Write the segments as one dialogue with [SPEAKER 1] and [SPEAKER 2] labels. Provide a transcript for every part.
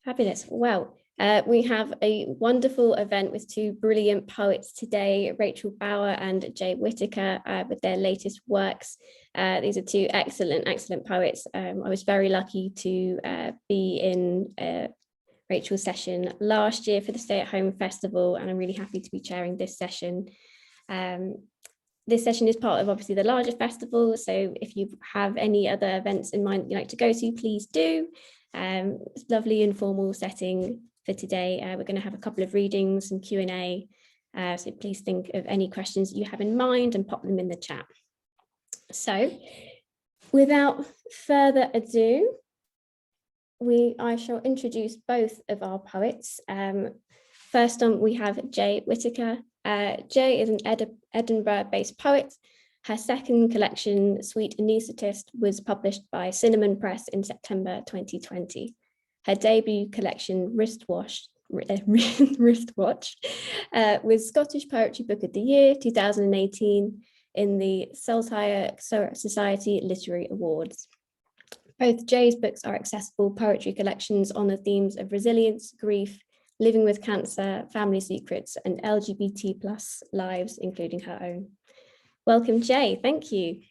[SPEAKER 1] Fabulous. Well, we have a wonderful event with two brilliant poets today, Rachel Bauer and Jay Whittaker, with their latest works. These are two excellent poets. I was very lucky to be in Rachel's session last year for the Stay at Home Festival, and I'm really happy to be chairing this session. This session is part of obviously the larger festival, so if you have any other events in mind you'd like to go to, please do. It's a lovely informal setting for today. We're going to have a couple of readings and Q&A, so please think of any questions you have in mind and pop them in the chat. So without further ado, I shall introduce both of our poets. First on, we have Jay Whittaker. Jay is an Edinburgh-based poet. Her second collection, Sweet Anaesthetist, was published by Cinnamon Press in September 2020. Her debut collection, Wristwatch, was Scottish Poetry Book of the Year 2018 in the Saltire Society Literary Awards. Both Jay's books are accessible poetry collections on the themes of resilience, grief, living with cancer, family secrets, and LGBT+ lives, including her own. Welcome, Jay. Thank you.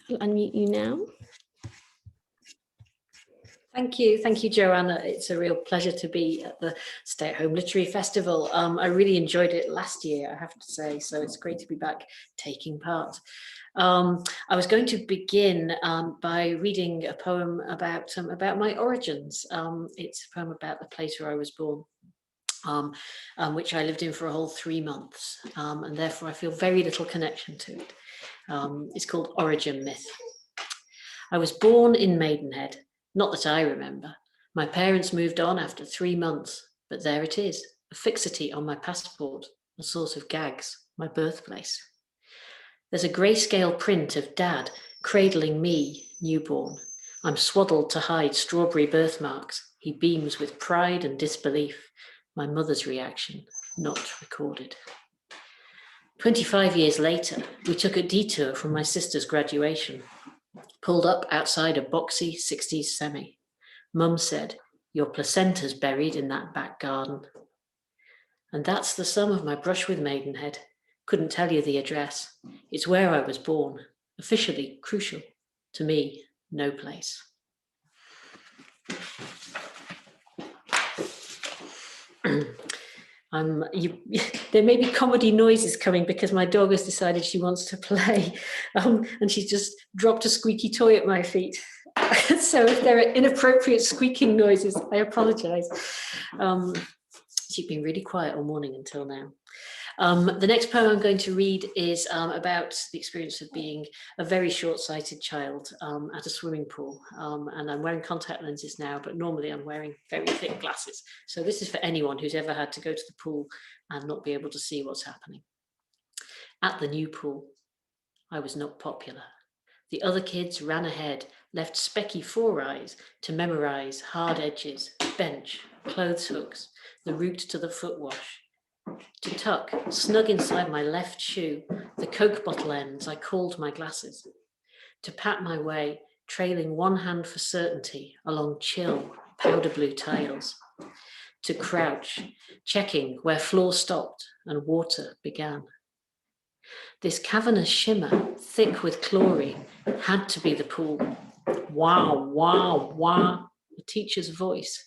[SPEAKER 1] I'll unmute you now.
[SPEAKER 2] Thank you, Joanna. It's a real pleasure to be at the Stay at Home Literary Festival. I really enjoyed it last year, I have to say, so it's great to be back taking part. I was going to begin by reading a poem about my origins. It's a poem about the place where I was born, which I lived in for a whole 3 months, and therefore I feel very little connection to it. It's called Origen Myth. I was born in Maidenhead, not that I remember. My parents moved on after 3 months, but there it is, a fixity on my passport, a source of gags, my birthplace. There's a grayscale print of Dad cradling me, newborn. I'm swaddled to hide strawberry birthmarks. He beams with pride and disbelief. My mother's reaction, not recorded. 25 years later, we took a detour from my sister's graduation. Pulled up outside a boxy 60s semi. Mum said, "Your placenta's buried in that back garden." And that's the sum of my brush with Maidenhead. Couldn't tell you the address. It's where I was born, officially crucial. To me, no place. There may be comedy noises coming because my dog has decided she wants to play, and she's just dropped a squeaky toy at my feet. So if there are inappropriate squeaking noises, I apologise. She's been really quiet all morning until now. The next poem I'm going to read is about the experience of being a very short-sighted child at a swimming pool. And I'm wearing contact lenses now, but normally I'm wearing very thick glasses. So this is for anyone who's ever had to go to the pool and not be able to see what's happening. At the new pool, I was not popular. The other kids ran ahead, left specky 4 eyes to memorize hard edges, bench, clothes hooks, the route to the foot wash. To tuck, snug inside my left shoe, the Coke bottle ends I called my glasses. To pat my way, trailing one hand for certainty along chill, powder blue tiles. To crouch, checking where floor stopped and water began. This cavernous shimmer, thick with chlorine, had to be the pool. Wow, wow, wow, the teacher's voice.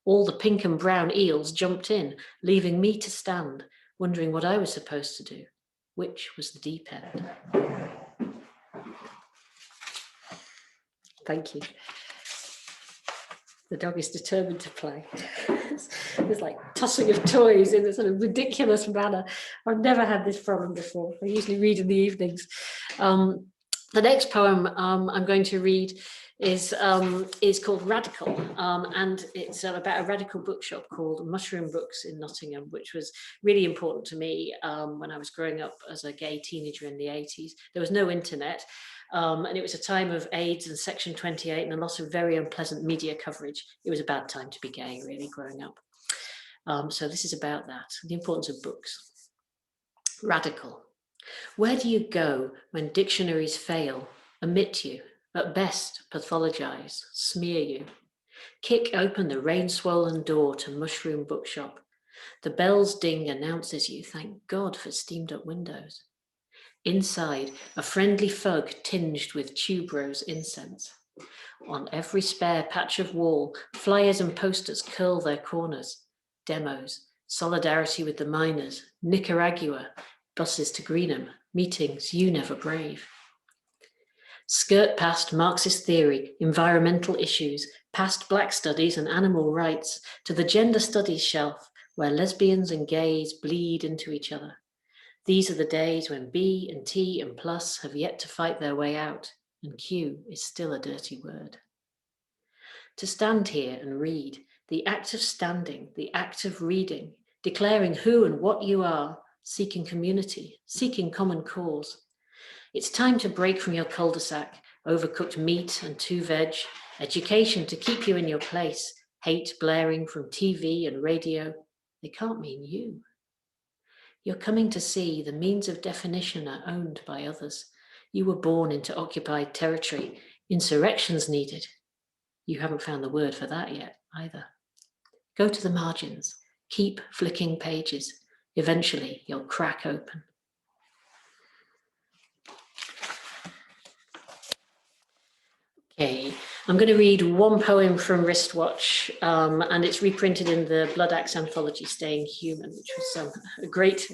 [SPEAKER 2] All the pink and brown eels jumped in, leaving me to stand, wondering what I was supposed to do, which was the deep end. Thank you. The dog is determined to play. There's like tossing of toys in a sort of ridiculous manner. I've never had this problem before. I usually read in the evenings. The next poem I'm going to read is called Radical, and it's about a radical bookshop called Mushroom Books in Nottingham, which was really important to me when I was growing up as a gay teenager in the 80s. There was no internet, and it was a time of AIDS and Section 28 and a lot of very unpleasant media coverage. It was a bad time to be gay, really, growing up. So this is about that, the importance of books. Radical. Where do you go when dictionaries fail, omit you, at best pathologize, smear you? Kick open the rain-swollen door to Mushroom Bookshop. The bell's ding announces you, thank God for steamed-up windows. Inside, a friendly fug tinged with tuberose incense. On every spare patch of wall, flyers and posters curl their corners. Demos, solidarity with the miners, Nicaragua, buses to Greenham, meetings you never brave. Skirt past Marxist theory, environmental issues, past Black studies and animal rights, to the gender studies shelf, where lesbians and gays bleed into each other. These are the days when B and T and plus have yet to fight their way out, and Q is still a dirty word. To stand here and read, the act of standing, the act of reading, declaring who and what you are, seeking community, seeking common cause. It's time to break from your cul-de-sac, overcooked meat and 2 veg, education to keep you in your place, hate blaring from TV and radio. They can't mean you. You're coming to see the means of definition are owned by others. You were born into occupied territory. Insurrection's needed. You haven't found the word for that yet either. Go to the margins. Keep flicking pages. Eventually, you'll crack open. Okay, I'm going to read one poem from Wristwatch, and it's reprinted in the Bloodaxe anthology, Staying Human, which was a great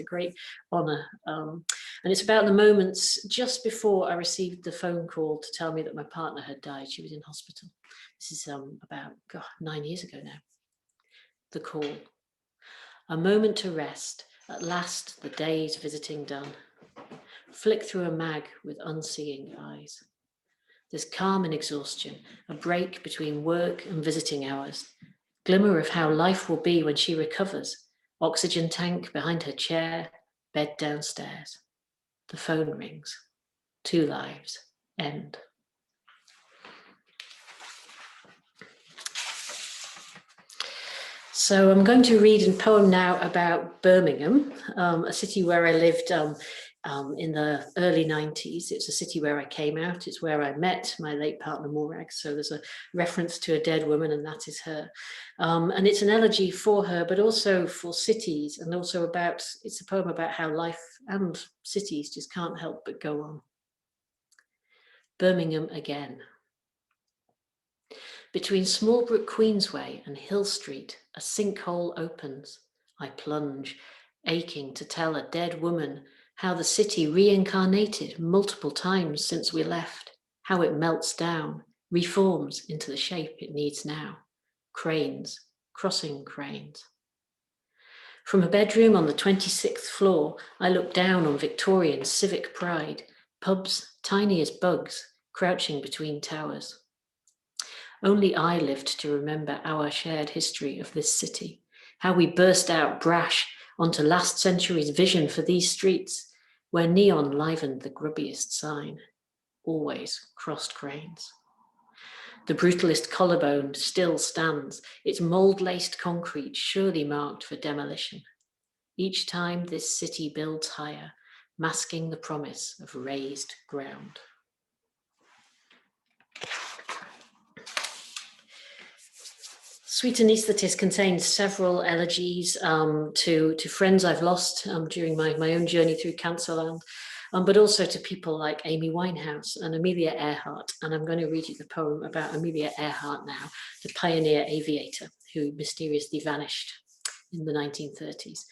[SPEAKER 2] honour. And it's about the moments just before I received the phone call to tell me that my partner had died. She was in hospital. This is about 9 years ago now. The call. A moment to rest. At last, the day's visiting done. Flick through a mag with unseeing eyes. There's calm in exhaustion, a break between work and visiting hours. Glimmer of how life will be when she recovers. Oxygen tank behind her chair, bed downstairs. The phone rings. 2 lives. End. So I'm going to read a poem now about Birmingham, a city where I lived in the early 90s. It's a city where I came out. It's where I met my late partner, Morag. So there's a reference to a dead woman, and that is her. And it's an elegy for her, but also for cities, and also it's a poem about how life and cities just can't help but go on. Birmingham again. Between Smallbrook Queensway and Hill Street, a sinkhole opens. I plunge, aching to tell a dead woman how the city reincarnated multiple times since we left, how it melts down, reforms into the shape it needs now. Cranes, crossing cranes. From a bedroom on the 26th floor, I look down on Victorian civic pride, pubs tiny as bugs, crouching between towers. Only I lived to remember our shared history of this city, how we burst out brash onto last century's vision for these streets, where neon livened the grubbiest sign, always crossed cranes. The brutalist collarbone still stands, its mold-laced concrete surely marked for demolition. Each time this city builds higher, masking the promise of raised ground. Sweet Anaesthetist contains several elegies to friends I've lost during my own journey through Cancerland, but also to people like Amy Winehouse and Amelia Earhart. And I'm going to read you the poem about Amelia Earhart now, the pioneer aviator who mysteriously vanished in the 1930s.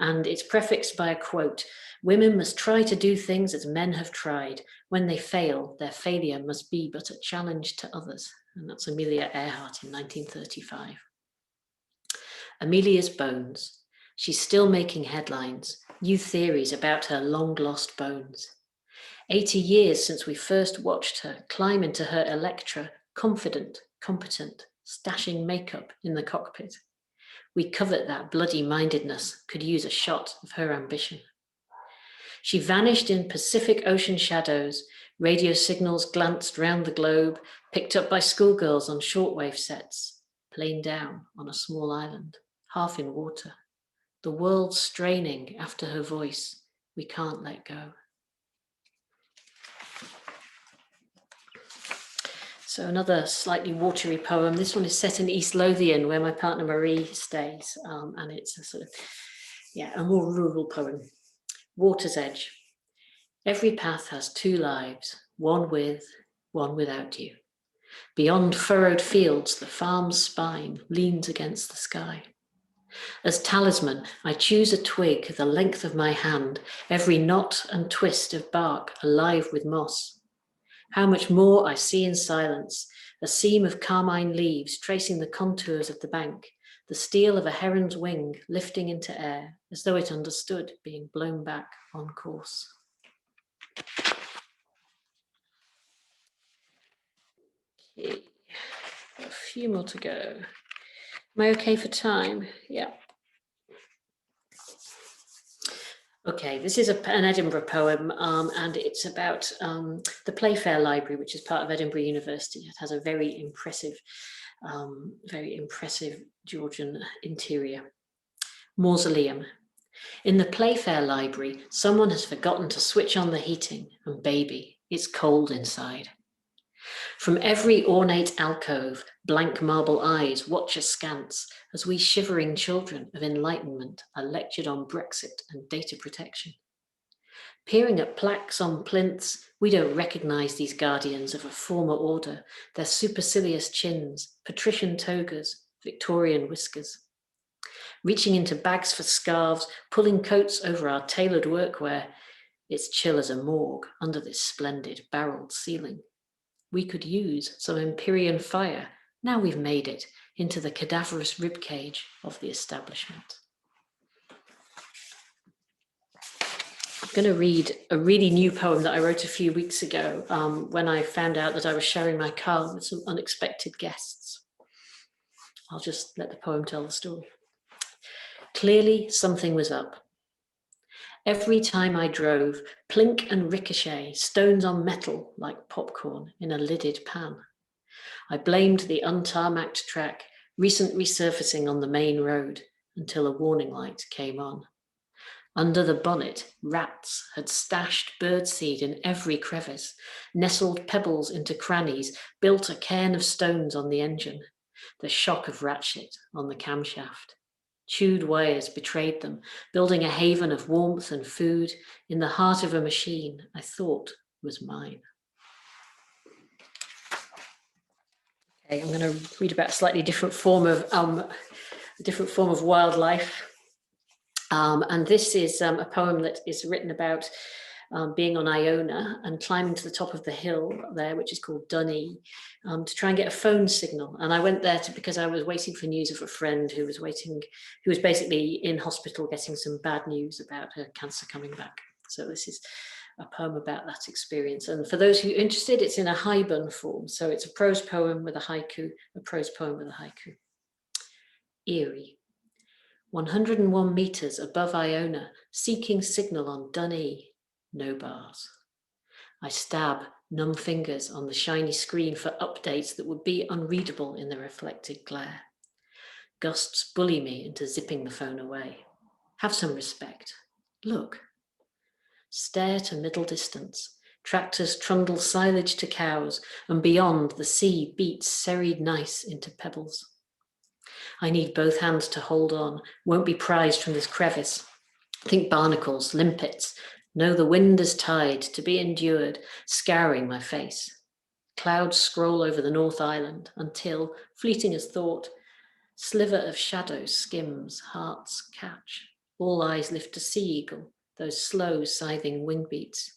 [SPEAKER 2] And it's prefixed by a quote: "Women must try to do things as men have tried. When they fail, their failure must be but a challenge to others." And that's Amelia Earhart in 1935. Amelia's bones. She's still making headlines, new theories about her long-lost bones. 80 years since we first watched her climb into her Electra, confident, competent, stashing makeup in the cockpit. We covet that bloody mindedness, could use a shot of her ambition. She vanished in Pacific Ocean shadows. Radio signals glanced round the globe, picked up by schoolgirls on shortwave sets, planed down on a small island, half in water. The world straining after her voice. We can't let go. So another slightly watery poem. This one is set in East Lothian, where my partner Marie stays, and it's a sort of, a more rural poem. Water's Edge. Every path has two lives, one with, one without you. Beyond furrowed fields, the farm's spine leans against the sky. As talisman, I choose a twig the length of my hand, every knot and twist of bark alive with moss. How much more I see in silence, a seam of carmine leaves tracing the contours of the bank, the steel of a heron's wing lifting into air, as though it understood being blown back on course. Okay, a few more to go. Am I okay for time? Yeah. Okay, this is an Edinburgh poem, and it's about the Playfair Library, which is part of Edinburgh University. It has a very impressive Georgian interior. Mausoleum. In the Playfair Library, someone has forgotten to switch on the heating, and baby, it's cold inside. From every ornate alcove, blank marble eyes watch askance as we shivering children of enlightenment are lectured on Brexit and data protection. Peering at plaques on plinths, we don't recognise these guardians of a former order, their supercilious chins, patrician togas, Victorian whiskers. Reaching into bags for scarves, pulling coats over our tailored workwear, it's chill as a morgue under this splendid barrelled ceiling. We could use some Empyrean fire, now we've made it, into the cadaverous ribcage of the establishment. I'm going to read a really new poem that I wrote a few weeks ago when I found out that I was sharing my car with some unexpected guests. I'll just let the poem tell the story. Clearly, something was up. Every time I drove, plink and ricochet, stones on metal like popcorn in a lidded pan. I blamed the untarmacked track, recent resurfacing on the main road, until a warning light came on. Under the bonnet, rats had stashed birdseed in every crevice, nestled pebbles into crannies, built a cairn of stones on the engine, the shock of rat shit on the camshaft. Chewed wires betrayed them, building a haven of warmth and food in the heart of a machine I thought was mine. Okay, I'm going to read about a slightly different form of wildlife. And this is a poem that is written about being on Iona and climbing to the top of the hill there, which is called Dunny, to try and get a phone signal. And I went there because I was waiting for news of a friend who was basically in hospital getting some bad news about her cancer coming back. So this is a poem about that experience. And for those who are interested, it's in a haibun form. So it's a prose poem with a haiku, a prose poem with a haiku. Eerie. 101 meters above Iona, seeking signal on Dunny. No bars. I stab numb fingers on the shiny screen for updates that would be unreadable in the reflected glare. Gusts bully me into zipping the phone away. Have some respect. Look. Stare to middle distance. Tractors trundle silage to cows, and beyond the sea beats serried gneiss into pebbles. I need both hands to hold on, won't be prized from this crevice. Think barnacles, limpets. Know the wind is tide, to be endured, scouring my face. Clouds scroll over the North Island until, fleeting as thought, sliver of shadow skims, hearts catch. All eyes lift to sea eagle, those slow, scything wing beats.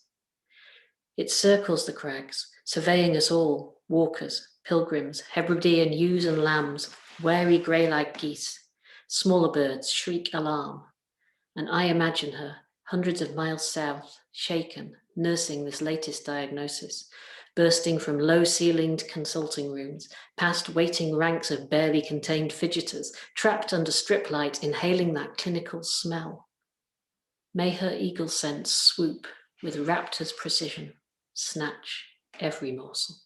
[SPEAKER 2] It circles the crags, surveying us all, walkers, pilgrims, Hebridean ewes and lambs, wary grey-like geese. Smaller birds shriek alarm. And I imagine her, hundreds of miles south, shaken, nursing this latest diagnosis, bursting from low-ceilinged consulting rooms, past waiting ranks of barely contained fidgeters, trapped under strip light, inhaling that clinical smell. May her eagle sense swoop with raptor's precision, snatch every morsel.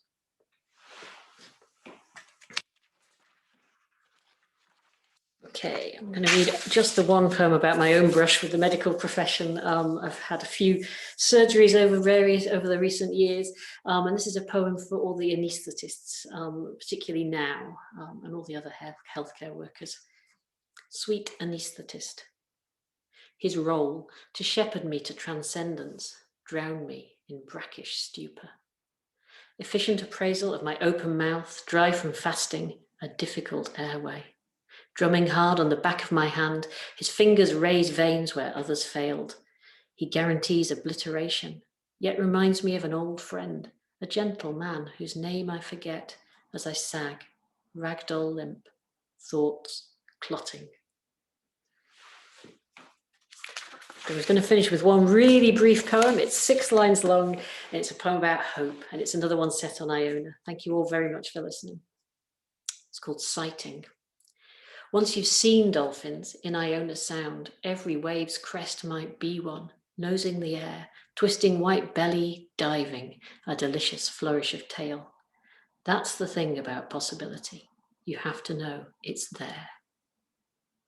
[SPEAKER 2] Okay, I'm going to read just the one poem about my own brush with the medical profession. I've had a few surgeries over the recent years, and this is a poem for all the anaesthetists, particularly now, and all the other healthcare workers. Sweet anaesthetist. His role, to shepherd me to transcendence, drown me in brackish stupor. Efficient appraisal of my open mouth, dry from fasting, a difficult airway. Drumming hard on the back of my hand, his fingers raise veins where others failed. He guarantees obliteration, yet reminds me of an old friend, a gentle man whose name I forget as I sag, ragdoll limp, thoughts clotting. I was going to finish with one really brief poem. It's 6 lines long, and it's a poem about hope, and it's another one set on Iona. Thank you all very much for listening. It's called Sighting. Once you've seen dolphins in Iona Sound, every wave's crest might be one, nosing the air, twisting white belly, diving, a delicious flourish of tail. That's the thing about possibility. You have to know it's there.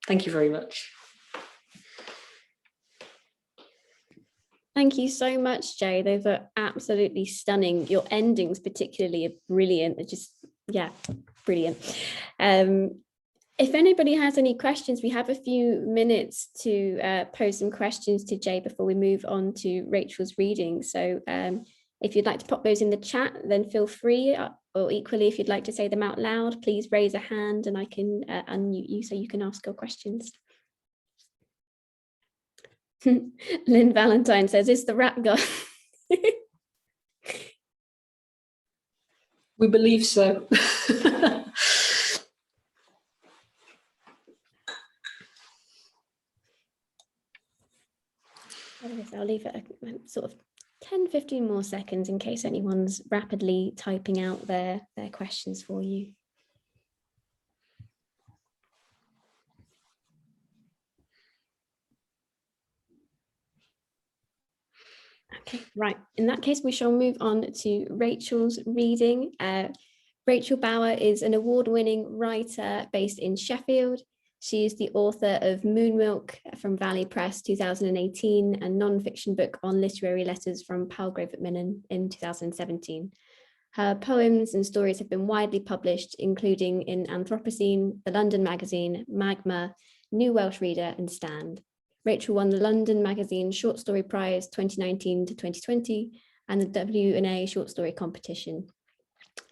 [SPEAKER 2] Thank you very much.
[SPEAKER 1] Thank you so much, Jay. Those are absolutely stunning. Your endings particularly are brilliant. They're just, yeah, brilliant. If anybody has any questions, we have a few minutes to pose some questions to Jay before we move on to Rachel's reading. So if you'd like to pop those in the chat, then feel free, or equally, if you'd like to say them out loud, please raise a hand and I can unmute you so you can ask your questions. Lynn Valentine says, "Is the rat gone?"
[SPEAKER 2] We believe so.
[SPEAKER 1] I'll leave it a sort of 10-15 more seconds in case anyone's rapidly typing out their questions for you. Okay, right. In that case, we shall move on to Rachel's reading. Rachel Bauer is an award-winning writer based in Sheffield. She is the author of Moon Milk from Valley Press 2018, a non-fiction book on literary letters from Palgrave Macmillan in 2017. Her poems and stories have been widely published, including in Anthropocene, the London magazine, Magma, New Welsh Reader and Stand. Rachel won the London Magazine Short Story Prize 2019 to 2020 and the W&A Short Story Competition.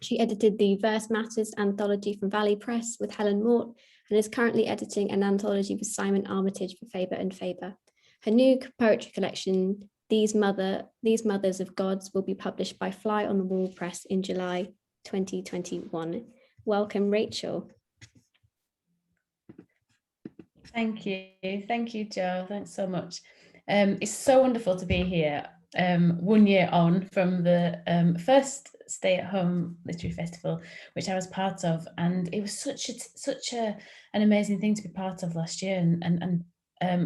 [SPEAKER 1] She edited the Verse Matters anthology from Valley Press with Helen Mort and is currently editing an anthology with Simon Armitage for Faber and Faber. Her new poetry collection, These Mothers of Gods, will be published by Fly on the Wall Press in July 2021. Welcome, Rachel.
[SPEAKER 3] Thank you, Jo. Thanks so much. It's so wonderful to be here. 1 year on from the first stay-at-home literary festival, which I was part of, and it was such an amazing thing to be part of last year. And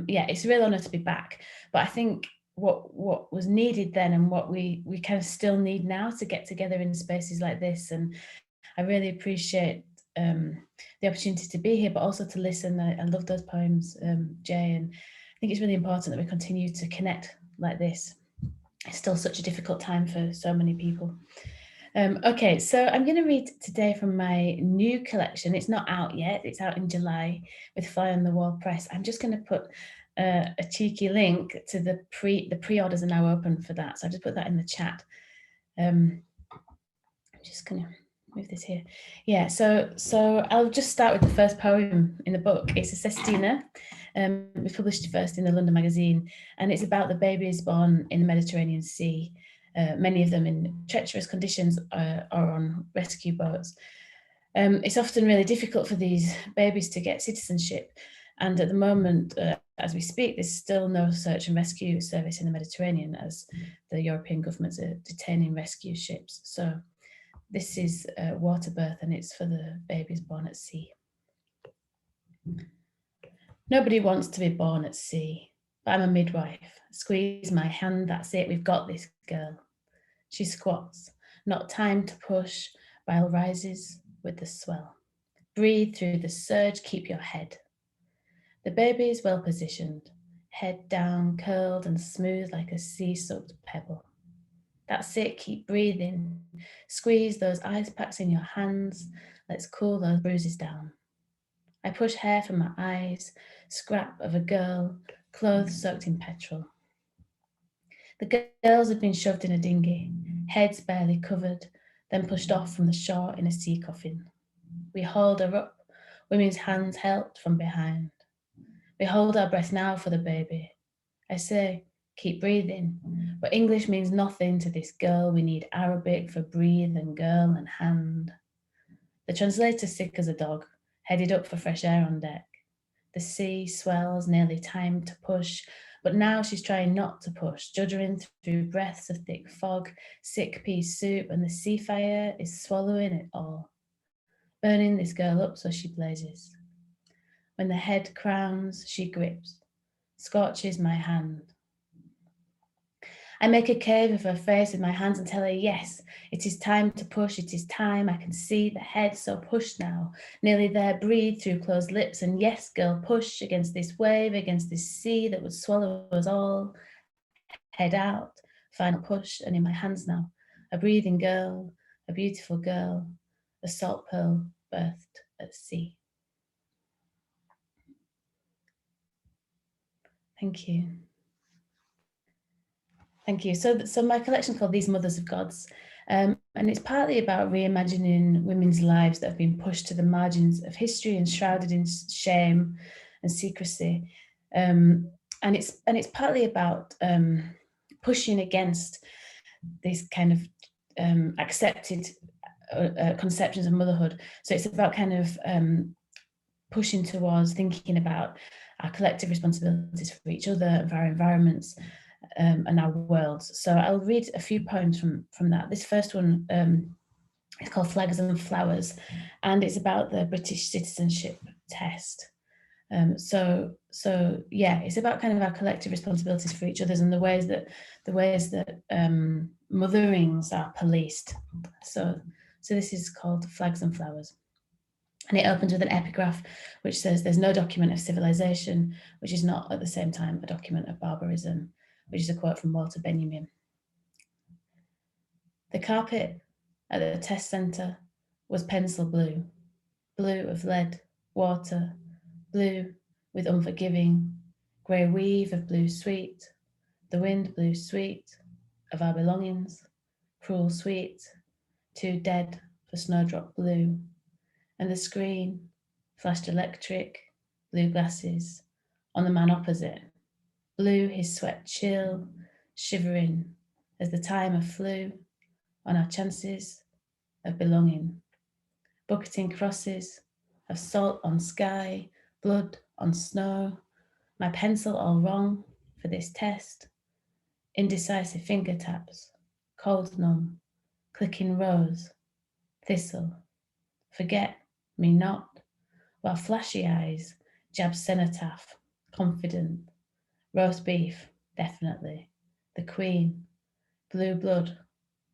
[SPEAKER 3] yeah, it's a real honour to be back. But I think what was needed then, and what we kind of still need now, to get together in spaces like this, and I really appreciate the opportunity to be here, but also to listen. I love those poems, Jay, and I think it's really important that we continue to connect like this. It's still such a difficult time for so many people. Okay, so I'm going to read today from my new collection. It's not out yet. It's out in July with Fly on the Wall Press. I'm just going to put a cheeky link to the pre-orders are now open for that. So I just put that in the chat. I'm just going to move this here. Yeah, so I'll just start with the first poem in the book. It's a sestina. It was published first in the London magazine, and it's about the babies born in the Mediterranean Sea, many of them in treacherous conditions or on rescue boats. It's often really difficult for these babies to get citizenship, and at the moment, as we speak, there's still no search and rescue service in the Mediterranean, as the European governments are detaining rescue ships. So this is water birth, and it's for the babies born at sea. Nobody wants to be born at sea, but I'm a midwife. Squeeze my hand, that's it, we've got this girl. She squats, not time to push, bile rises with the swell. Breathe through the surge, keep your head. The baby is well positioned, head down, curled and smooth like a sea-soaked pebble. That's it, keep breathing. Squeeze those ice packs in your hands. Let's cool those bruises down. I push hair from my eyes, scrap of a girl, clothes soaked in petrol. The girls have been shoved in a dinghy, heads barely covered, then pushed off from the shore in a sea coffin. We hold her up, women's hands held from behind. We hold our breath now for the baby. I say, keep breathing, but English means nothing to this girl. We need Arabic for breathe and girl and hand. The translator, sick as a dog, headed up for fresh air on deck. The sea swells, nearly time to push, but now she's trying not to push, juddering through breaths of thick fog, sick pea soup, and the sea fire is swallowing it all, burning this girl up so she blazes. When the head crowns, she grips, scorches my hand. I make a cave of her face with my hands and tell her, yes, it is time to push, it is time. I can see the head, so push now. Nearly there, breathe through closed lips, and yes, girl, push against this wave, against this sea that would swallow us all. Head out, final push, and in my hands now, a breathing girl, a beautiful girl, a salt pearl birthed at sea. Thank you. Thank you. So my collection is called These Mothers of Gods, and it's partly about reimagining women's lives that have been pushed to the margins of history and shrouded in shame and secrecy. And it's partly about pushing against these kind of accepted conceptions of motherhood. So it's about kind of pushing towards thinking about our collective responsibilities for each other and for our environments. And our worlds. So I'll read a few poems from that. This first one is called Flags and Flowers, and it's about the British citizenship test. So yeah, it's about kind of our collective responsibilities for each other's and the ways that motherings are policed. So this is called Flags and Flowers. And it opens with an epigraph which says, "There's no document of civilization which is not at the same time a document of barbarism," which is a quote from Walter Benjamin. The carpet at the test centre was pencil blue, blue of lead, water, blue with unforgiving, grey weave of blue sweet, the wind blew sweet of our belongings, cruel sweet, too dead for snowdrop blue, and the screen flashed electric, blue glasses on the man opposite, blue his sweat chill, shivering as the timer flew on our chances of belonging, bucketing crosses of salt on sky, blood on snow, my pencil all wrong for this test, indecisive finger taps, cold numb, clicking rose, thistle, forget me not, while flashy eyes jab cenotaph, confident, roast beef, definitely, the queen, blue blood,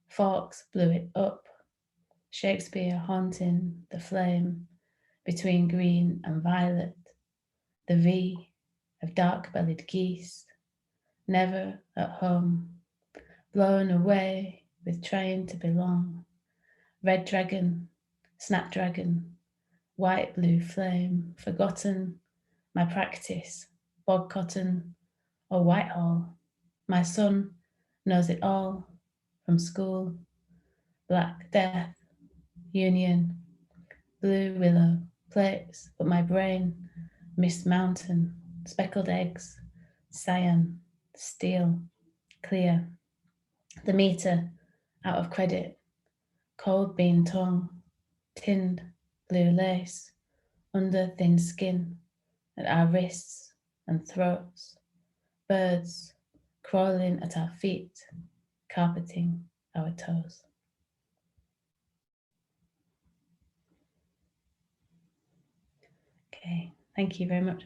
[SPEAKER 3] forks blew it up, Shakespeare haunting the flame between green and violet, the V of dark-bellied geese, never at home, blown away with trying to belong, red dragon, snapdragon, white blue flame, forgotten, my practice, bog cotton, or Whitehall, my son knows it all from school, black death, union, blue willow, plates, but my brain, mist mountain, speckled eggs, cyan, steel, clear, the meter out of credit, cold bean tongue, tinned blue lace, under thin skin, at our wrists and throats, birds crawling at our feet, carpeting our toes. Okay, thank you very much.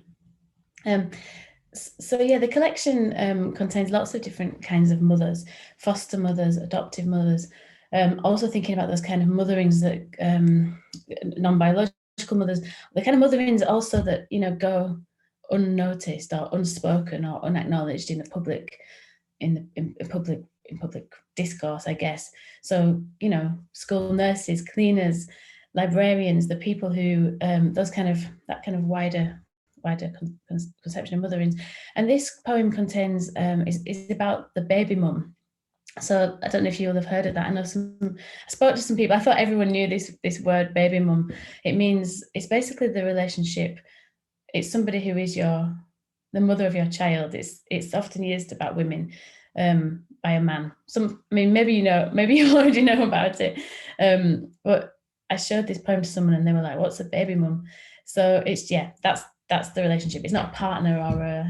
[SPEAKER 3] So yeah, the collection contains lots of different kinds of mothers, foster mothers, adoptive mothers, also thinking about those kind of motherings that non-biological mothers, the kind of motherings also that, you know, go unnoticed or unspoken or unacknowledged in the public, in public discourse, I guess. So, you know, school nurses, cleaners, librarians, the people who that kind of wider conception of mothering. And this poem contains is about the baby mum. So I don't know if you all have heard of that. I spoke to some people. I thought everyone knew this word, baby mum. It's basically the relationship. It's somebody who is the mother of your child. It's often used about women by a man. Maybe you already know about it. But I showed this poem to someone and they were like, "What's a baby mum?" So that's the relationship. It's not a partner or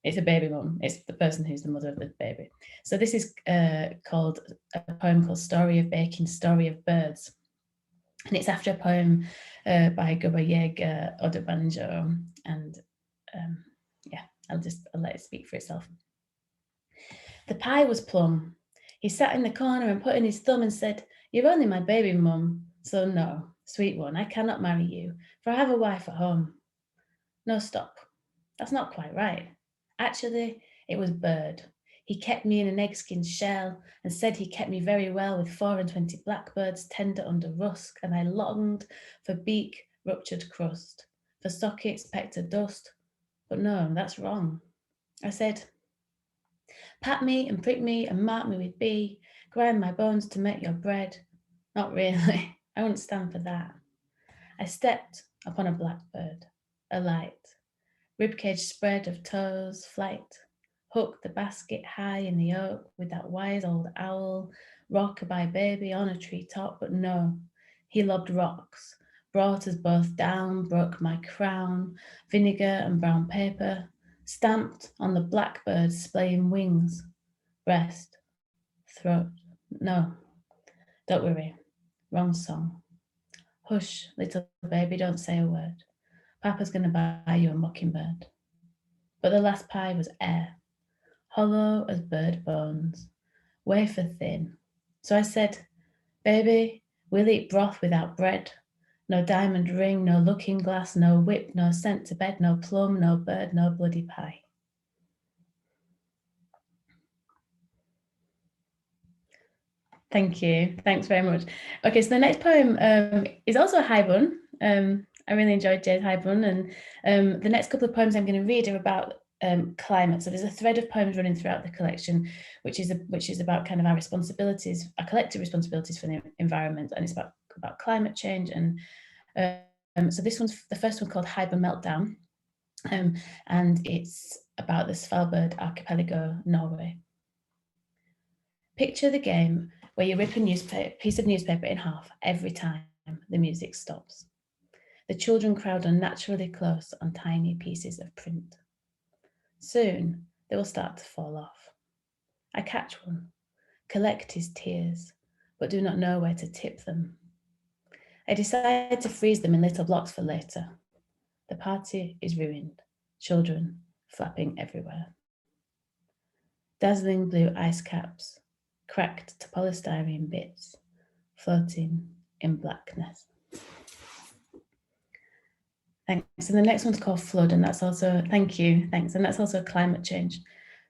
[SPEAKER 3] it's a baby mum. It's the person who's the mother of the baby. So this is called a poem called "Story of Baking, Story of Birds," and it's after a poem by Whittaker, Odebanjo, and I'll let it speak for itself. The pie was plum. He sat in the corner and put in his thumb and said, "You're only my baby mum, so no, sweet one, I cannot marry you, for I have a wife at home." No, stop. That's not quite right. Actually, it was bird. He kept me in an eggskin shell and said he kept me very well with 24 blackbirds tender under rusk, and I longed for beak, ruptured crust, for sockets pecked to dust. But no, that's wrong. I said, "Pat me and prick me and mark me with B, grind my bones to make your bread." Not really, I wouldn't stand for that. I stepped upon a blackbird, a light, ribcage spread of toes, flight, hooked the basket high in the oak with that wise old owl, rock-a-bye baby on a tree top, but no, he lobbed rocks, brought us both down, broke my crown, vinegar and brown paper, stamped on the blackbird's splaying wings, breast, throat. No, don't worry, wrong song. Hush, little baby, don't say a word. Papa's going to buy you a mockingbird. But the last pie was air, hollow as bird bones, wafer thin. So I said, "Baby, we'll eat broth without bread. No diamond ring, no looking glass, no whip, no scent to bed, no plum, no bird, no bloody pie." Thank you. Thanks very much. Okay, so the next poem is also a high bun. I really enjoyed Jay's high bun, and the next couple of poems I'm going to read are about climate. So there's a thread of poems running throughout the collection, which is about kind of our responsibilities, our collective responsibilities for the environment, and it's about climate change. And so this one's the first one called Hyper Meltdown, and it's about the Svalbard archipelago, Norway. Picture the game where you rip a piece of newspaper in half every time the music stops. The children crowd unnaturally close on tiny pieces of print. Soon they will start to fall off. I catch one, collect his tears, but do not know where to tip them. I decide to freeze them in little blocks for later. The party is ruined, children flapping everywhere. Dazzling blue ice caps, cracked to polystyrene bits, floating in blackness. Thanks. And the next one's called Flood, and that's also, thank you, thanks. And that's also a climate change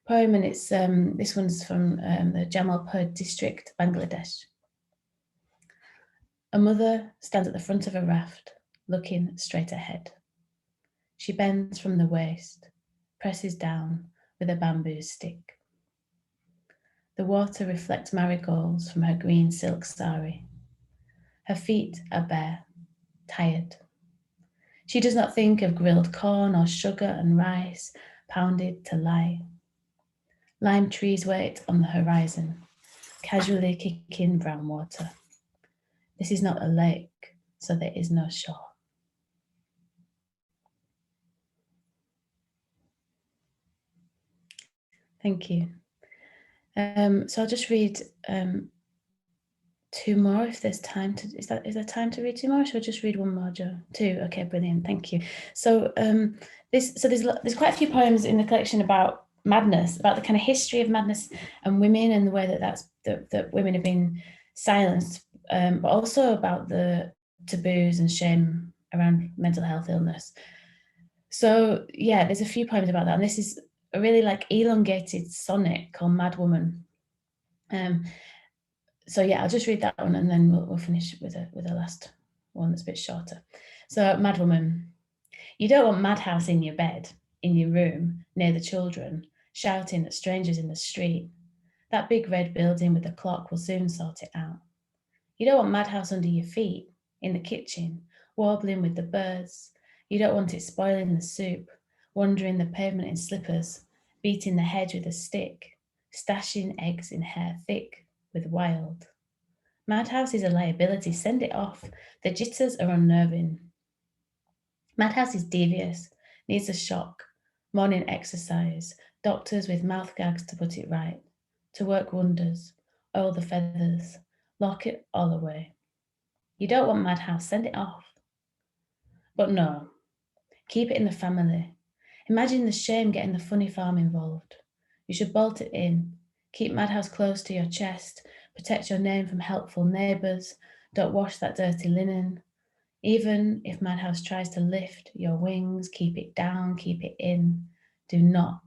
[SPEAKER 3] poem, and it's this one's from the Jamalpur district, Bangladesh. A mother stands at the front of a raft, looking straight ahead. She bends from the waist, presses down with a bamboo stick. The water reflects marigolds from her green silk sari. Her feet are bare, tired. She does not think of grilled corn or sugar and rice pounded to lie. Lime trees wait on the horizon, casually kicking brown water. This is not a lake, so there is no shore. Thank you. So I'll just read two more if there's time to. Is there time to read two more? Or should I just read one more, Jo? Two. Okay, brilliant. Thank you. So there's quite a few poems in the collection about madness, about the kind of history of madness and women, and the way that women have been silenced, but also about the taboos and shame around mental health illness. So yeah, there's a few poems about that, and this is a really like elongated sonnet called Mad Woman. So yeah, I'll just read that one, and then we'll finish with a last one that's a bit shorter. So Mad Woman, you don't want madhouse in your bed, in your room, near the children, shouting at strangers in the street. That big red building with the clock will soon sort it out. You don't want madhouse under your feet, in the kitchen, warbling with the birds. You don't want it spoiling the soup, wandering the pavement in slippers, beating the hedge with a stick, stashing eggs in hair thick with wild. Madhouse is a liability, send it off. The jitters are unnerving. Madhouse is devious, needs a shock, morning exercise, doctors with mouth gags to put it right, to work wonders, oil the feathers, lock it all away. You don't want madhouse, send it off. But no, keep it in the family. Imagine the shame getting the funny farm involved. You should bolt it in, keep madhouse close to your chest, protect your name from helpful neighbours, don't wash that dirty linen. Even if madhouse tries to lift your wings, keep it down, keep it in. Do not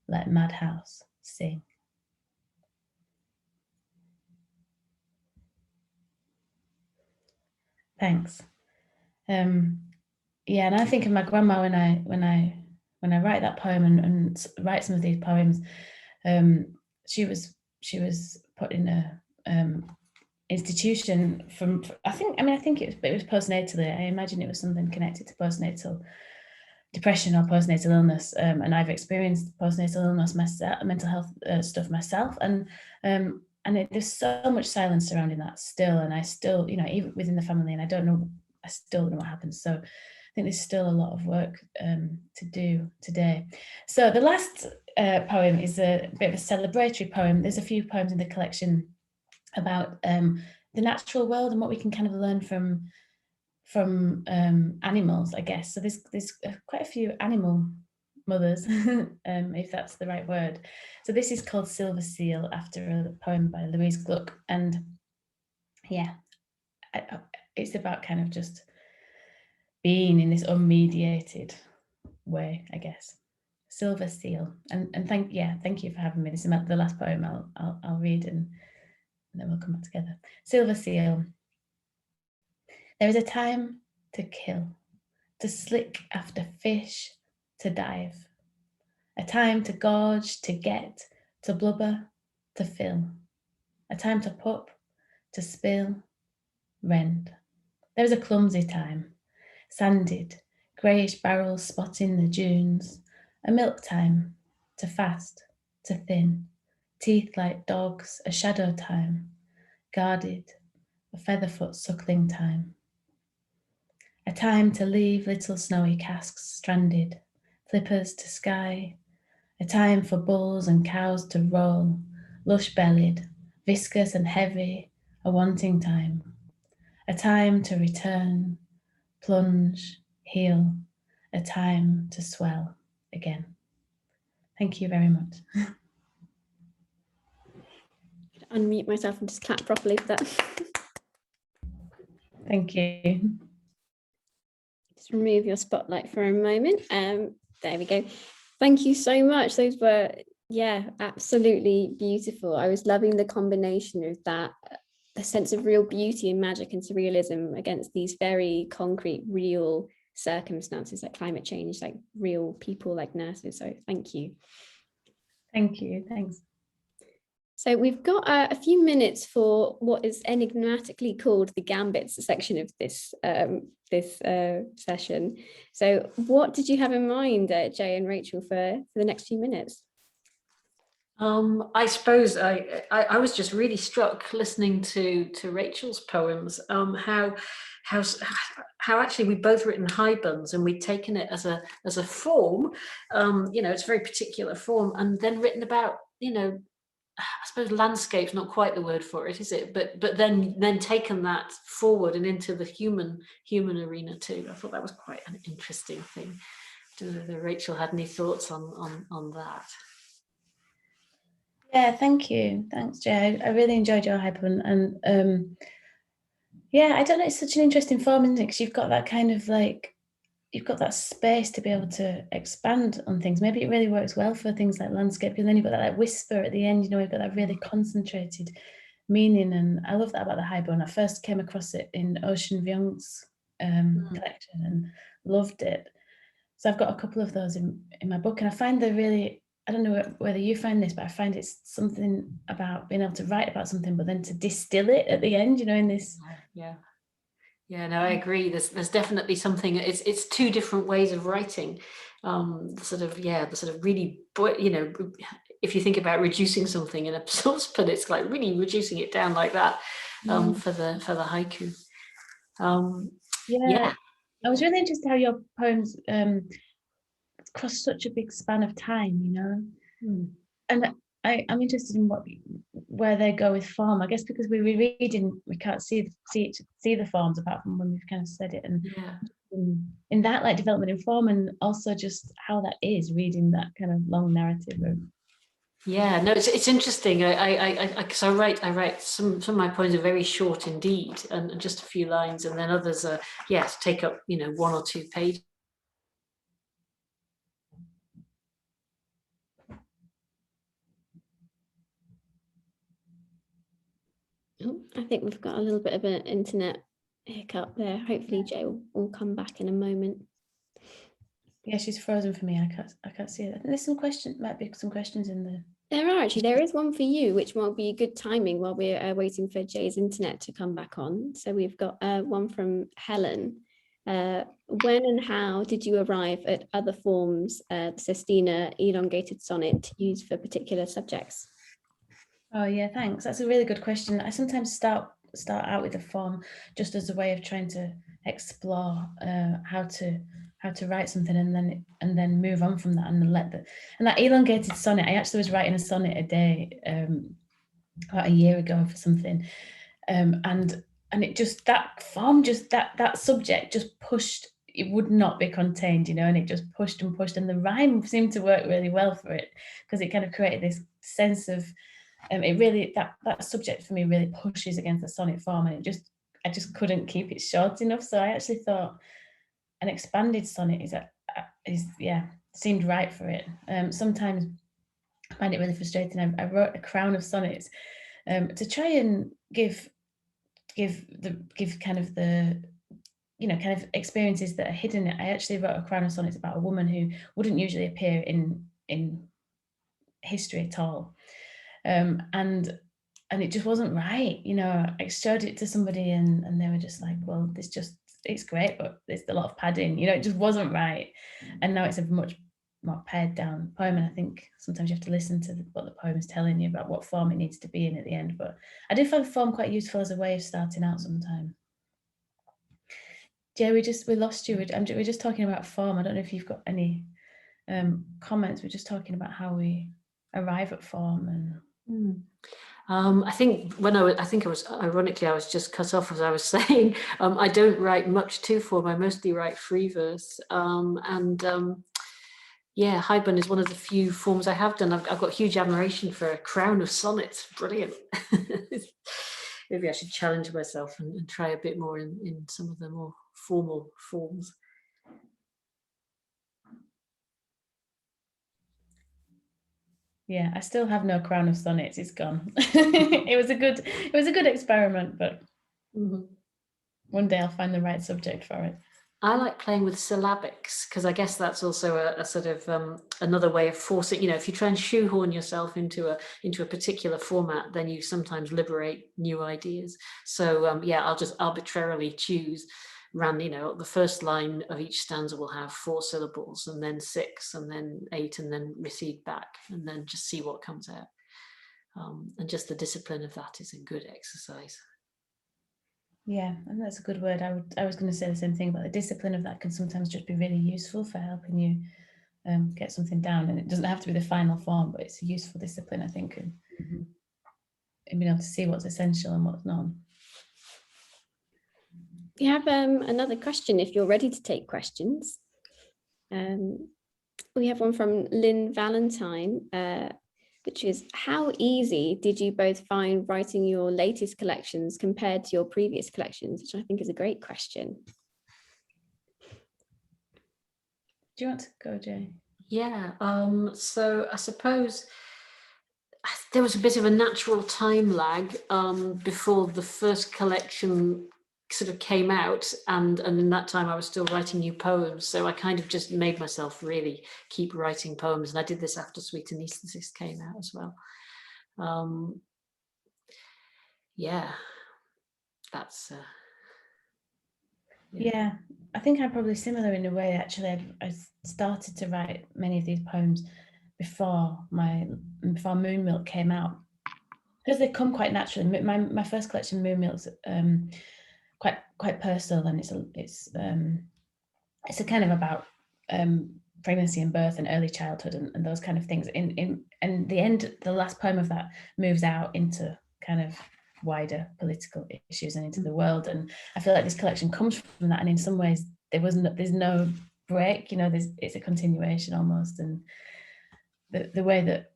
[SPEAKER 3] let madhouse sing. Thanks. Yeah, and I think of my grandma when I write that poem and write some of these poems. She was put in a institution from, I think it was postnatally. I imagine it was something connected to postnatal depression or postnatal illness, and I've experienced postnatal illness myself, mental health stuff myself, and there's so much silence surrounding that still, and I still, even within the family, and I still don't know what happens. So I think there's still a lot of work to do today. So the last poem is a bit of a celebratory poem. There's a few poems in the collection about the natural world and what we can kind of learn from animals, I guess. So there's quite a few animal mothers, if that's the right word. So this is called Silver Seal, after a poem by Louise Gluck. And yeah, it's about kind of just being in this unmediated way, I guess. Silver Seal. And thank you for having me. This is the last poem I'll read, and then we'll come back together. Silver Seal. There is a time to kill, to slick after fish, to dive. A time to gorge, to get, to blubber, to fill. A time to pup, to spill, rend. There is a clumsy time, sanded, greyish barrels spotting the dunes. A milk time, to fast, to thin, teeth like dogs, a shadow time, guarded, a featherfoot suckling time. A time to leave little snowy casks stranded, flippers to sky. A time for bulls and cows to roll, lush-bellied, viscous and heavy, a wanting time. A time to return, plunge, heal, a time to swell again. Thank you very much.
[SPEAKER 1] Unmute myself and just clap properly for that.
[SPEAKER 3] Thank you.
[SPEAKER 1] Just remove your spotlight for a moment. There we go. Thank you so much. Those were, absolutely beautiful. I was loving the combination of that, a sense of real beauty and magic and surrealism against these very concrete, real circumstances like climate change, like real people like nurses. So thank you.
[SPEAKER 3] Thank you. Thanks.
[SPEAKER 1] So we've got a few minutes for what is enigmatically called the gambits section of this session. So what did you have in mind, Jay and Rachel, for the next few minutes?
[SPEAKER 2] I suppose I was just really struck listening to Rachel's poems, how actually we've both written high buns and we'd taken it as a form, it's a very particular form, and then written about, I suppose landscape's not quite the word for it, is it? But then taken that forward and into the human arena too. I thought that was quite an interesting thing. I don't know whether Rachel had any thoughts on that.
[SPEAKER 3] Yeah, thank you. Thanks, Jay. I really enjoyed your hype, and I don't know, it's such an interesting form, isn't it? Because you've got that kind of like you've got that space to be able to expand on things. Maybe it really works well for things like landscape, and then you've got that like whisper at the end, you know, you've got that really concentrated meaning. And I love that about the Highbone. I first came across it in Ocean Vuong's collection and loved it. So I've got a couple of those in my book, and I find they're really, I don't know whether you find this, but I find it's something about being able to write about something, but then to distill it at the end, you know, in this.
[SPEAKER 2] Yeah, no, I agree. There's definitely something. It's two different ways of writing. The sort of really, you know, if you think about reducing something in a saucepan, it's like really reducing it down like that for the haiku.
[SPEAKER 3] Yeah, I was really interested how your poems cross such a big span of time, you know, and I'm interested in where they go with form. I guess because we're reading, we can't see the forms apart from when we've kind of said it, and in that like development in form, and also just how that is reading that kind of long narrative.
[SPEAKER 2] Yeah, no, it's interesting. Because I write some of my poems are very short indeed, and just a few lines, and then others are take up, you know, 1 or 2 pages.
[SPEAKER 1] Oh, I think we've got a little bit of an internet hiccup there. Hopefully Jo will come back in a moment.
[SPEAKER 3] Yeah, she's frozen for me. I can't see it. I think there's might be some questions in there.
[SPEAKER 1] There is one for you, which might be good timing while we're waiting for Jay's internet to come back on. So we've got one from Helen. When and how did you arrive at other forms, sestina, elongated sonnet, used for particular subjects?
[SPEAKER 3] Oh yeah, thanks. That's a really good question. I sometimes start out with a form just as a way of trying to explore how to write something, and then move on from that, and that elongated sonnet. I actually was writing a sonnet a day about a year ago for something, and it just, that form, just that subject just pushed. It would not be contained, you know, and it just pushed and pushed, and the rhyme seemed to work really well for it because it kind of created this sense of it really, that subject for me really pushes against the sonnet form, and I just couldn't keep it short enough. So I actually thought an expanded sonnet seemed right for it. Sometimes I find it really frustrating. I wrote a crown of sonnets to try and give kind of the, you know, kind of experiences that are hidden. I actually wrote a crown of sonnets about a woman who wouldn't usually appear in history at all. And it just wasn't right, you know. I showed it to somebody and they were just like, well, it's great, but there's a lot of padding, you know, it just wasn't right. And now it's a much more pared down poem, and I think sometimes you have to listen to what the poem is telling you about what form it needs to be in at the end. But I do find form quite useful as a way of starting out sometimes. Jay, we lost you. We're just talking about form. I don't know if you've got any comments. We're just talking about how we arrive at form. And
[SPEAKER 2] I think ironically, I was just cut off as I was saying. I don't write much to form. I mostly write free verse. Highbone is one of the few forms I have done. I've got huge admiration for a crown of sonnets. Brilliant. Maybe I should challenge myself and try a bit more in some of the more formal forms.
[SPEAKER 3] Yeah, I still have no crown of sonnets. It's gone. It was a good experiment, but one day I'll find the right subject for it.
[SPEAKER 2] I like playing with syllabics because I guess that's also a sort of another way of forcing, you know, if you try and shoehorn yourself into a particular format, then you sometimes liberate new ideas. So I'll just arbitrarily choose you know, the first line of each stanza will have 4 syllables, and then 6, and then 8, and then recede back, and then just see what comes out. And just the discipline of that is a good exercise.
[SPEAKER 3] Yeah, and that's a good word. I was going to say the same thing, but the discipline of that can sometimes just be really useful for helping you get something down. And it doesn't have to be the final form, but it's a useful discipline, I think, and being able to see what's essential and what's not.
[SPEAKER 1] We have another question if you're ready to take questions. We have one from Lynn Valentine, which is, how easy did you both find writing your latest collections compared to your previous collections? Which I think is a great question.
[SPEAKER 3] Do you want to go, Jay?
[SPEAKER 2] Yeah, so I suppose there was a bit of a natural time lag before the first collection sort of came out, and in that time I was still writing new poems, so I kind of just made myself really keep writing poems, and I did this after Sweet Anaesthetist came out as well. Yeah, that's
[SPEAKER 3] yeah, I think I'm probably similar in a way. Actually, I started to write many of these poems before Moon Milk came out, because they come quite naturally. My first collection, Moon Milk's quite personal, and it's a kind of about pregnancy and birth and early childhood and those kind of things. And the last poem of that moves out into kind of wider political issues and into the world. And I feel like this collection comes from that. And in some ways, there's no break. It's a continuation almost. And the way that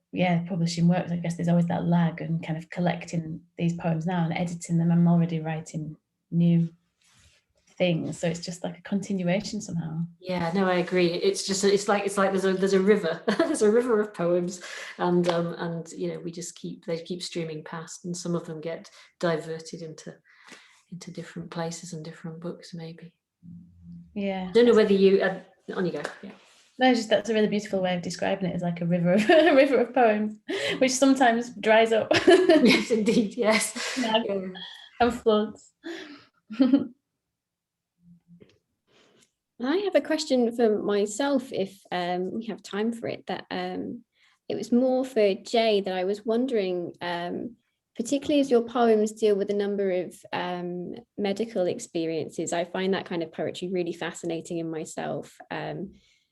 [SPEAKER 3] publishing works, I guess there's always that lag, and kind of collecting these poems now and editing them, I'm already writing new things, so it's just like a continuation somehow.
[SPEAKER 2] Yeah, no, I agree. It's like there's a river there's a river of poems, and they keep streaming past, and some of them get diverted into different places and different books maybe.
[SPEAKER 3] Yeah,
[SPEAKER 2] I don't know whether you on you go. Yeah.
[SPEAKER 3] No, that's a really beautiful way of describing it, as like a river of poems, which sometimes dries up.
[SPEAKER 2] Yes, indeed. Yes.
[SPEAKER 3] And floods.
[SPEAKER 1] I have a question for myself, if we have time for it. That it was more for Jay, that I was wondering, particularly as your poems deal with a number of medical experiences. I find that kind of poetry really fascinating in myself,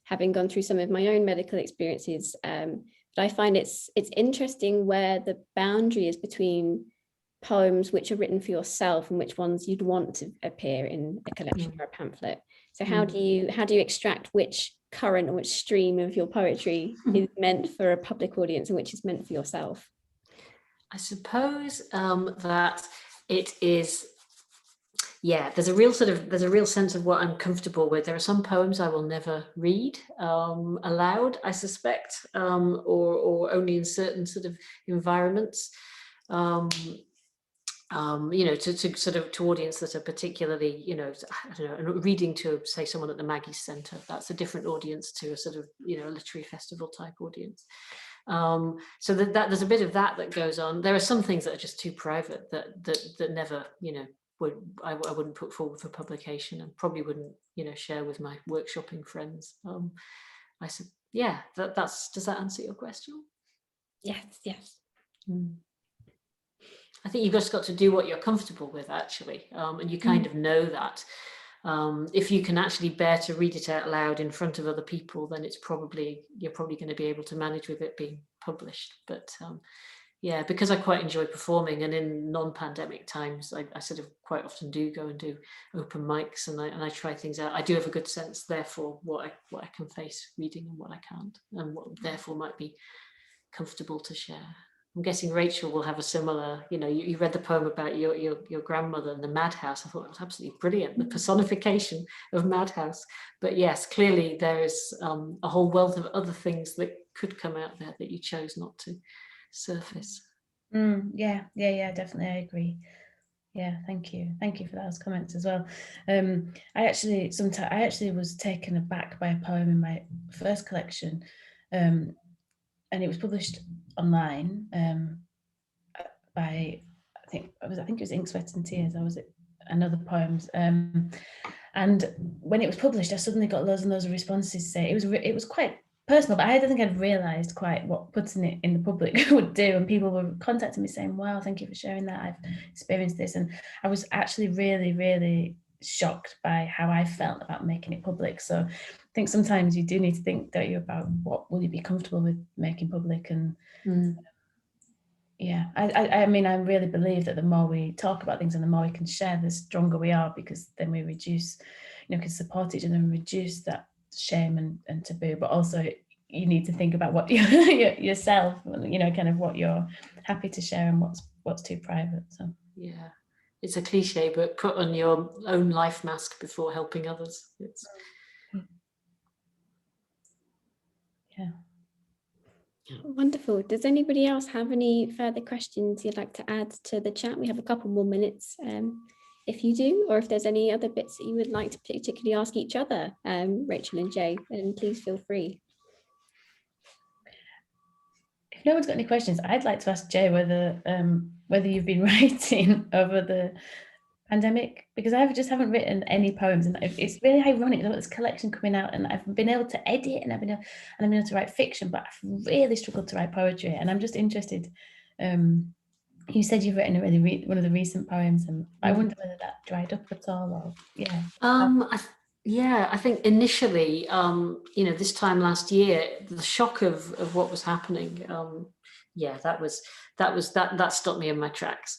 [SPEAKER 1] having gone through some of my own medical experiences. But I find it's interesting where the boundary is between poems which are written for yourself and which ones you'd want to appear in a collection or a pamphlet. So how do you extract which current or which stream of your poetry is meant for a public audience and which is meant for yourself?
[SPEAKER 2] I suppose that it is, there's a real sense of what I'm comfortable with. There are some poems I will never read aloud, I suspect, or only in certain sort of environments. To audience that are particularly, I don't know, reading to, say, someone at the Maggie's Centre, that's a different audience to a sort of, a literary festival type audience. So that there's a bit of that goes on. There are some things that are just too private that never, I wouldn't put forward for publication, and probably wouldn't, share with my workshopping friends. I said, does that answer your question?
[SPEAKER 1] Yes.
[SPEAKER 2] I think you've just got to do what you're comfortable with, actually, and you kind of know that. If you can actually bear to read it out loud in front of other people, then you're probably going to be able to manage with it being published. But because I quite enjoy performing, and in non-pandemic times, I sort of quite often do go and do open mics, and I try things out. I do have a good sense, therefore, what I can face reading and what I can't, and what therefore might be comfortable to share. I'm guessing Rachel will have a similar, you read the poem about your grandmother and the madhouse. I thought it was absolutely brilliant, the personification of madhouse. But yes, clearly there is a whole wealth of other things that could come out there that you chose not to surface.
[SPEAKER 3] Yeah, definitely, I agree. Yeah, thank you for those comments as well. I actually was taken aback by a poem in my first collection, and it was published online by I think it was Ink, Sweat and Tears, or was it another poems? And when it was published, I suddenly got loads and loads of responses saying it was quite personal, but I don't think I'd realised quite what putting it in the public would do. And people were contacting me saying, "Wow, thank you for sharing that. I've experienced this," and I was actually really, really shocked by how I felt about making it public. So I think sometimes you do need to think, don't you, about what will you be comfortable with making public. And I mean, I really believe that the more we talk about things and the more we can share, the stronger we are, because then we reduce, can support each other and reduce that shame and taboo. But also you need to think about what yourself, kind of what you're happy to share and what's too private. So
[SPEAKER 2] yeah, it's a cliche, but put on your own life mask before helping others.
[SPEAKER 3] Yeah.
[SPEAKER 1] Wonderful. Does anybody else have any further questions you'd like to add to the chat? We have a couple more minutes if you do, or if there's any other bits that you would like to particularly ask each other, Rachel and Jay, then please feel free.
[SPEAKER 3] If no one's got any questions, I'd like to ask Jay whether you've been writing over the pandemic, because I just haven't written any poems, and it's really ironic. I've got this collection coming out, and I've been able to edit, and I've been able to write fiction, but I've really struggled to write poetry. And I'm just interested. You said you've written one of the recent poems, and I wonder whether that dried up at all, or
[SPEAKER 2] I think initially, this time last year, the shock of what was happening, that stopped me in my tracks.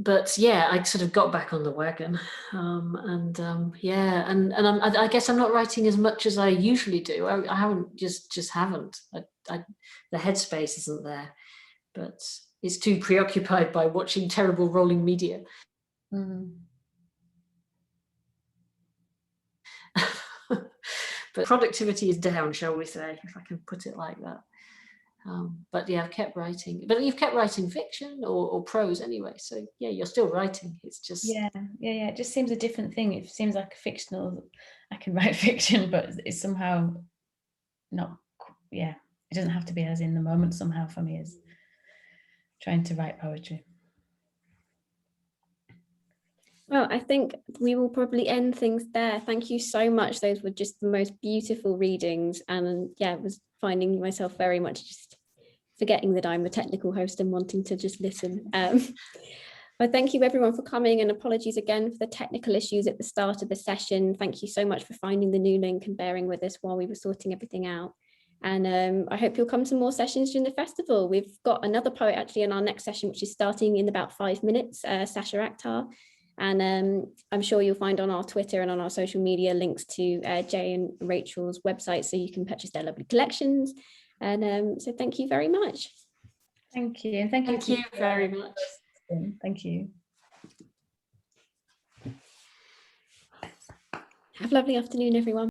[SPEAKER 2] But yeah, I sort of got back on the wagon, I guess I'm not writing as much as I usually do. I haven't just haven't. The headspace isn't there, but it's too preoccupied by watching terrible rolling media. But productivity is down, shall we say, if I can put it like that. But yeah, I've kept writing. But you've kept writing fiction or prose anyway, so yeah, you're still writing. It's just
[SPEAKER 3] it just seems a different thing. It seems like a fictional. I can write fiction, but it's somehow not. Yeah, it doesn't have to be as in the moment. Somehow for me, as trying to write poetry.
[SPEAKER 1] Well, I think we will probably end things there. Thank you so much. Those were just the most beautiful readings. And yeah, I was finding myself very much just forgetting that I'm a technical host and wanting to just listen. But thank you everyone for coming, and apologies again for the technical issues at the start of the session. Thank you so much for finding the new link and bearing with us while we were sorting everything out. And I hope you'll come to more sessions during the festival. We've got another poet actually in our next session, which is starting in about 5 minutes, Sasha Akhtar. And I'm sure you'll find on our Twitter and on our social media links to Jay and Rachel's website, so you can purchase their lovely collections. And so thank you very much.
[SPEAKER 3] Thank you. And thank you
[SPEAKER 2] very much.
[SPEAKER 3] Thank you.
[SPEAKER 1] Have a lovely afternoon, everyone.